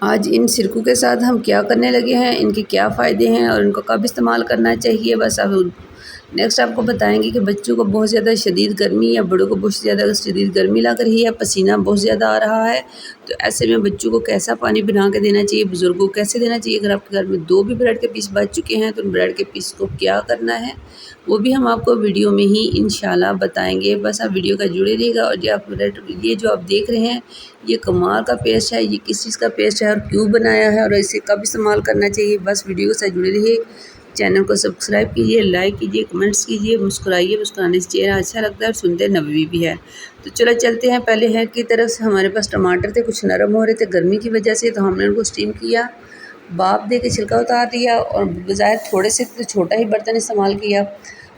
आज इन सिरकों के साथ हम क्या करने लगे हैं, इनके क्या फ़ायदे हैं और इनको कब इस्तेमाल करना चाहिए, बस अब नेक्स्ट आपको बताएंगे कि बच्चों को बहुत ज़्यादा शदीद गर्मी या बड़ों को बहुत ज़्यादा शदीद गर्मी लग रही है, पसीना बहुत ज़्यादा आ रहा है। तो ऐसे में बच्चों को कैसा पानी बना के देना चाहिए, बुज़ुर्गों को कैसे देना चाहिए। अगर आपके घर में 2 भी ब्रेड के पीस बच चुके हैं तो उन ब्रेड के पीस को क्या करना है वो भी हम आपको वीडियो में ही इंशाल्लाह बताएंगे। बस आप वीडियो का जुड़े रहिएगा। और ये जो आप देख रहे हैं ये कमाल का पेस्ट है, ये किस चीज़ का पेस्ट है और क्यों बनाया है और इसे कब इस्तेमाल करना चाहिए। बस वीडियो के साथ जुड़े रहिए, चैनल को सब्सक्राइब कीजिए, लाइक कीजिए, कमेंट्स कीजिए, मुस्कुराइए, मुस्कुराने से चेहरा अच्छा लगता है और सुनते नबवी भी है। तो चलो चलते हैं पहले है की तरफ से। हमारे पास टमाटर थे, कुछ नरम हो रहे थे गर्मी की वजह से, तो हमने उनको स्टीम किया, भाप दे के छिलका उतार दिया और बज़ाहिर थोड़े से तो छोटा ही बर्तन इस्तेमाल किया।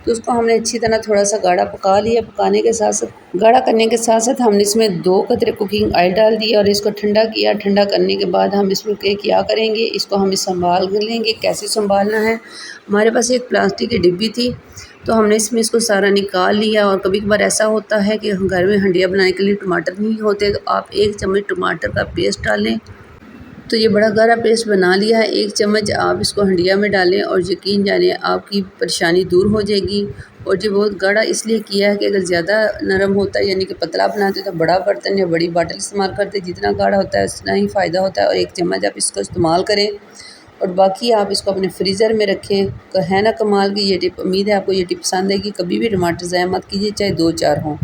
तो उसको हमने अच्छी तरह थोड़ा सा गाढ़ा पका लिया। पकाने के साथ साथ गाढ़ा करने के साथ साथ हमने इसमें 2 कतरे कुकिंग ऑयल डाल दिया और इसको ठंडा किया। ठंडा करने के बाद हम इसमें क्या करेंगे, इसको हम संभाल लेंगे। कैसे संभालना है, हमारे पास एक प्लास्टिक की डिब्बी थी तो हमने इसमें इसको सारा निकाल लिया। और कभी कभार ऐसा होता है कि घर में हंडिया बनाने के लिए टमाटर नहीं होते, तो आप 1 चम्मच टमाटर का पेस्ट डालें। तो ये बड़ा गाढ़ा पेस्ट बना लिया है, 1 चम्मच आप इसको हंडिया में डालें और यकीन जानिए आपकी परेशानी दूर हो जाएगी। और ये बहुत गाढ़ा इसलिए किया है कि अगर ज़्यादा नरम होता है यानी कि पतला बनाते तो बड़ा बर्तन या बड़ी बाटल इस्तेमाल करते, जितना गाढ़ा होता है उतना ही फ़ायदा होता है। और 1 चम्मच आप इसको इस्तेमाल करें और बाकी आप इसको अपने फ्रीज़र में रखें। तो है ना कमाल की ये टिप। उम्मीद है आपको ये टिप पसंद आएगी। कभी भी टमाटर ज़ाया मत कीजिए, चाहे 2-4 हों।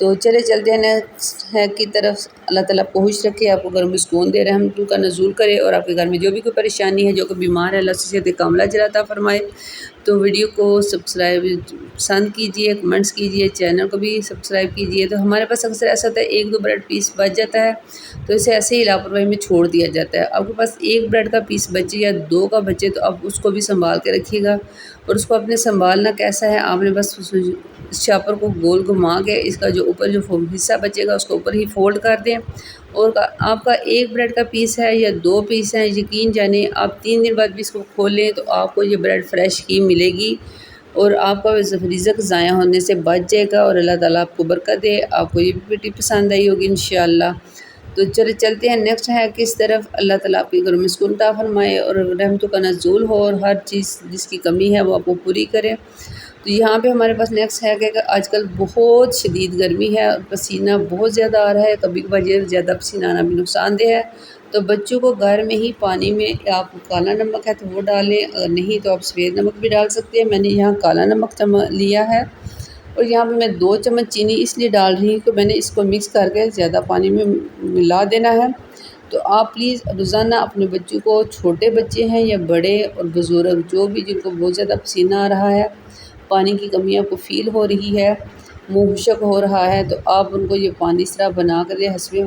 तो चले चलते हैं नेक्स्ट है की तरफ। अल्लाह ताला आपको खुश रखे, आपको घर में सुकून दे, रहमतों का नज़ूल करे और आपके घर में जो भी कोई परेशानी है, जो कोई बीमार है, अल्लाह से सेहत कामिला अता फरमाए। तो वीडियो को सब्सक्राइब पसंद कीजिए, कमेंट्स कीजिए, चैनल को भी सब्सक्राइब कीजिए। तो हमारे पास अक्सर ऐसा होता है 1-2 ब्रेड पीस बच जाता है तो इसे ऐसे ही लापरवाही में छोड़ दिया जाता है। आपके पास 1 ब्रेड का पीस बचे या 2 का बचे तो आप उसको भी संभाल के रखिएगा। और उसको आपने संभालना कैसा है, आपने बस शापर को गोल घुमा के इसका जो ऊपर जो हिस्सा बचेगा उसको ऊपर ही फोल्ड कर दें। और आपका 1 ब्रेड का पीस है या 2 पीस हैं, यकीन जाने आप 3 दिन बाद भी इसको खोलें तो आपको ये ब्रेड फ्रेश ही मिलेगी और आपका रिज़्क ज़ाया होने से बच जाएगा। और अल्लाह ताला आपको बरकत दे। आपको ये वीडियो पसंद आई होगी इंशाअल्लाह। तो चले चलते हैं नेक्स्ट है किस तरफ। अल्लाह ताला आपके घरों में सुकून अता फरमाए और रहमतों का नज़ूल हो और हर चीज़ जिसकी कमी है वो आपको पूरी करे। तो यहाँ पे हमारे पास नेक्स्ट है कि आजकल बहुत शदीद गर्मी है और पसीना बहुत ज़्यादा आ रहा है। कभी कभार ये ज़्यादा पसीना आना भी नुकसानदेह है। तो बच्चों को घर में ही पानी में आप काला नमक है तो वो डालें, अगर नहीं तो आप सफ़ेद नमक भी डाल सकते हैं। मैंने यहाँ काला नमक लिया है और यहाँ पे मैं 2 चम्मच चीनी इसलिए डाल रही हूँ कि मैंने इसको मिक्स करके ज़्यादा पानी में मिला देना है। तो आप प्लीज़ रोज़ाना अपने बच्चों को, छोटे बच्चे हैं या बड़े और बुज़ुर्ग जो भी जिनको बहुत ज़्यादा पसीना आ रहा है, पानी की कमी आपको फ़ील हो रही है, मुँह खुश्क हो रहा है, तो आप उनको ये पानी इस तरह बना कर दें। हसबे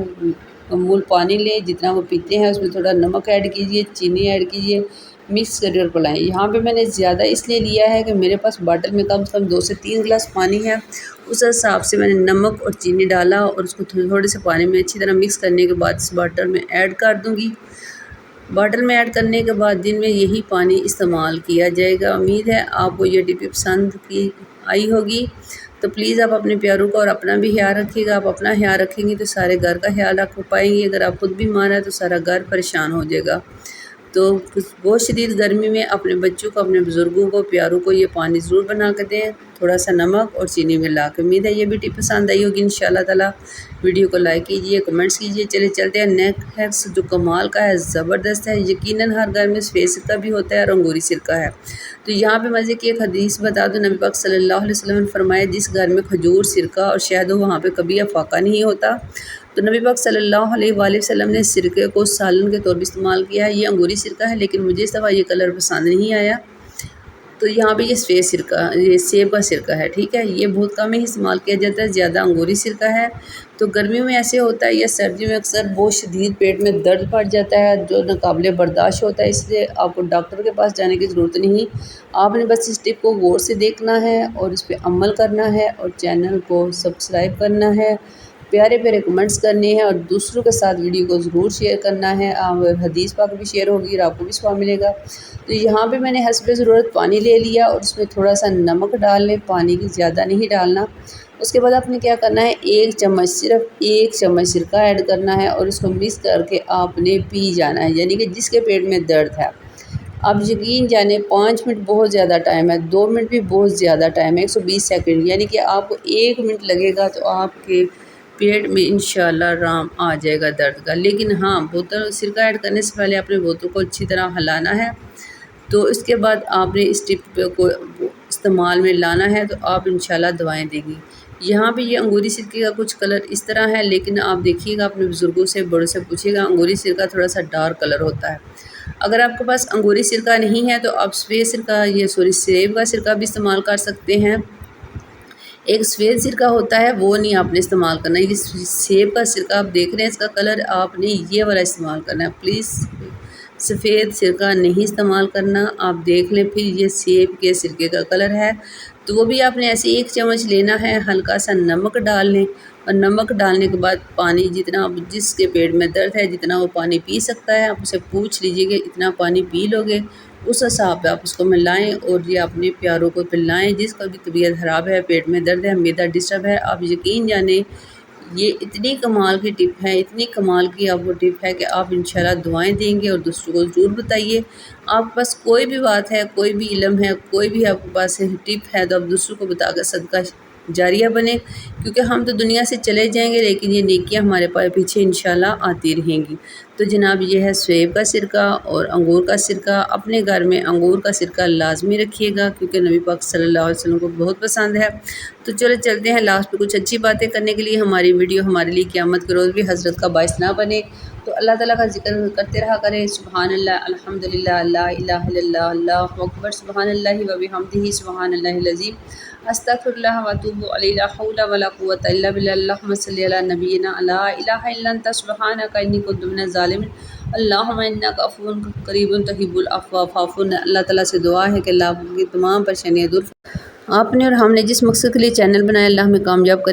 अमूल पानी लें, जितना वो पीते हैं उसमें थोड़ा नमक ऐड कीजिए, चीनी ऐड कीजिए, मिक्स करके और पिलाएँ। यहाँ पे मैंने ज़्यादा इसलिए लिया है कि मेरे पास बॉटल में कम से कम 2 से 3 गिलास पानी है। उस हिसाब से मैंने नमक और चीनी डाला और उसको थोड़े से पानी में अच्छी तरह मिक्स करने के बाद इस बॉटल में ऐड कर दूँगी। बॉटल में ऐड करने के बाद दिन में यही पानी इस्तेमाल किया जाएगा। उम्मीद है आपको ये टिप पसंद की आई होगी। तो प्लीज़ आप अपने प्यारों का और अपना भी ख्याल रखिएगा। आप अपना ख्याल रखेंगे तो सारे घर का ख्याल रख पाएंगे। अगर आप खुद बीमार हैं तो सारा घर परेशान हो जाएगा। तो बहुत शदीद गर्मी में अपने बच्चों को, अपने बुज़ुर्गों को, प्यारों को ये पानी ज़रूर बना कर दें, थोड़ा सा नमक और चीनी मिला के। उम्मीद है ये भी टिप पसंद आई होगी इंशाल्लाह ताला। वीडियो को लाइक कीजिए, कमेंट्स कीजिए। चले चलते हैं नेक्स्ट जो कमाल का है, ज़बरदस्त है। यकीनन हर घर में सफ़ेद सिरका भी होता है और अंगूरी सिरका है। तो यहाँ पे मज़े की एक हदीस बता दूँ, नबी पाक सल्लल्लाहु अलैहि वसल्लम ने फरमाया जिस घर में खजूर, सिरका और शहद हो वहाँ पे कभी अफाका नहीं होता। तो नबी पाक सल्लल्लाहु अलैहि वसल्लम ने सिरके को सालन के तौर पर इस्तेमाल किया है। ये अंगूरी सिरका है लेकिन मुझे इस दफ़ा ये कलर पसंद नहीं आया। तो यहाँ पे ये सफ़ेद सिरका, ये सेब का सिरका है, ठीक है। ये बहुत कम ही इस्तेमाल किया जाता है, ज़्यादा अंगूरी सिरका है। तो गर्मियों में ऐसे होता है या सर्दियों में अक्सर बहुत शदीद पेट में दर्द पड़ जाता है जो नाकाबिले बर्दाश्त होता है, इसलिए आपको डॉक्टर के पास जाने की ज़रूरत नहीं। आपने बस इस टिप को गौर से देखना है और इस पर अमल करना है और चैनल को सब्सक्राइब करना है, प्यारे प्यारे कमेंट्स करने हैं और दूसरों के साथ वीडियो को ज़रूर शेयर करना है। हदीस पाक भी शेयर होगी और आपको भी स्वाब मिलेगा। तो यहाँ पे मैंने हस्बे ज़रूरत पानी ले लिया और उसमें थोड़ा सा नमक डाल लें, पानी की ज़्यादा नहीं डालना। उसके बाद आपने क्या करना है, 1 चम्मच, सिर्फ 1 चम्मच सिरका ऐड करना है और उसको मिक्स करके आपने पी जाना है। यानी कि जिसके पेट में दर्द है, आप यकीन जाने 5 मिनट बहुत ज़्यादा टाइम है, 2 मिनट भी बहुत ज़्यादा टाइम है, 120 सेकंड, यानी कि आपको 1 मिनट लगेगा तो आपके पेट में इंशाल्लाह आराम आ जाएगा दर्द का। लेकिन हाँ, बोतल सिरका ऐड करने से पहले आपने बोतल को अच्छी तरह हिलाना है। तो इसके बाद आपने इस टिप को इस्तेमाल में लाना है तो आप इंशाल्लाह दवाएं देंगी। यहाँ पे ये अंगूरी सिरके का कुछ कलर इस तरह है, लेकिन आप देखिएगा, अपने बुज़ुर्गों से, बड़ों से पूछिएगा, अंगूरी सिरका थोड़ा सा डार्क कलर होता है। अगर आपके पास अंगूरी सिरका नहीं है तो आप सफ़ेद सिरका, ये सॉरी सेब का सिरका भी इस्तेमाल कर सकते हैं। एक सफ़ेद सिरका होता है, वो नहीं आपने इस्तेमाल करना है। ये सेब का सिरका आप देख रहे हैं, इसका कलर आपने ये वाला इस्तेमाल करना है। प्लीज़ सफ़ेद सिरका नहीं इस्तेमाल करना। आप देख लें, फिर ये सेब के सिरके का कलर है, तो वो भी आपने ऐसे 1 चम्मच लेना है। हल्का सा नमक डाल लें और नमक डालने के बाद पानी, जितना आप, जिसके पेट में दर्द है जितना वो पानी पी सकता है, आप उसे पूछ लीजिए कि इतना पानी पी लोगे, उस हिसाब पे आप उसको मिलाएं और ये अपने प्यारों को पिलाएं। जिसका भी तबीयत ख़राब है, पेट में दर्द है, मैदा डिस्टर्ब है, आप यकीन जाने ये इतनी कमाल की टिप है, इतनी कमाल की आपको टिप है कि आप इंशाल्लाह दुआएं देंगे और दूसरों को ज़रूर बताइए। आपके पास कोई भी बात है, कोई भी इल्म है, कोई भी आपके पास टिप है, तो आप दूसरों को बताकर सदका जारिया बने, क्योंकि हम तो दुनिया से चले जाएंगे लेकिन ये नेकियां हमारे पास पीछे इंशाल्लाह आती रहेंगी। तो जनाब, ये है सेब का सिरका और अंगूर का सिरका। अपने घर में अंगूर का सिरका लाजमी रखिएगा, क्योंकि नबी पाक सल्लल्लाहु अलैहि वसल्लम को बहुत पसंद है। तो चलो चलते हैं लास्ट पे कुछ अच्छी बातें करने के लिए। हमारी वीडियो हमारे लिए क़यामत के रोज़ भी हज़रत का बाइस ना बने। तो अल्लाह ताला का ज़िक्र करते रहा करें, सुबहानल्लाह, अल्हम्दुलिल्लाह, ला इलाहा इल्लल्लाह, अल्लाहु अकबर, सुबहानल्लाहि व बिहम्दिही, सुबहानल्लाहिल अज़ीम, अस्तगफिरुल्लाह व अतूबु अलैहि, ला हौला वला कुव्वता इल्ला बिल्लाह, अल्लाहुम्मा सल्लि अला नबिय्यिना ला इलाहा इल्ला अन्ता, सुबहानका इन्नी कुन्तु मिनज़ ज़ालिमीन, अल्लाहुम्मा इन्नका अफ़ुव्वुन क़रीबुन तुहिब्बुल अफ़्वा फ़अफ़ु अन्ना। अल्लाह ताला से दुआ है कि अल्लाह की तमाम परेशानियाँ दूर। आपने और हमने जिस मकसद के लिए चैनल बनाया, अल्लाह हमें कामयाब करे।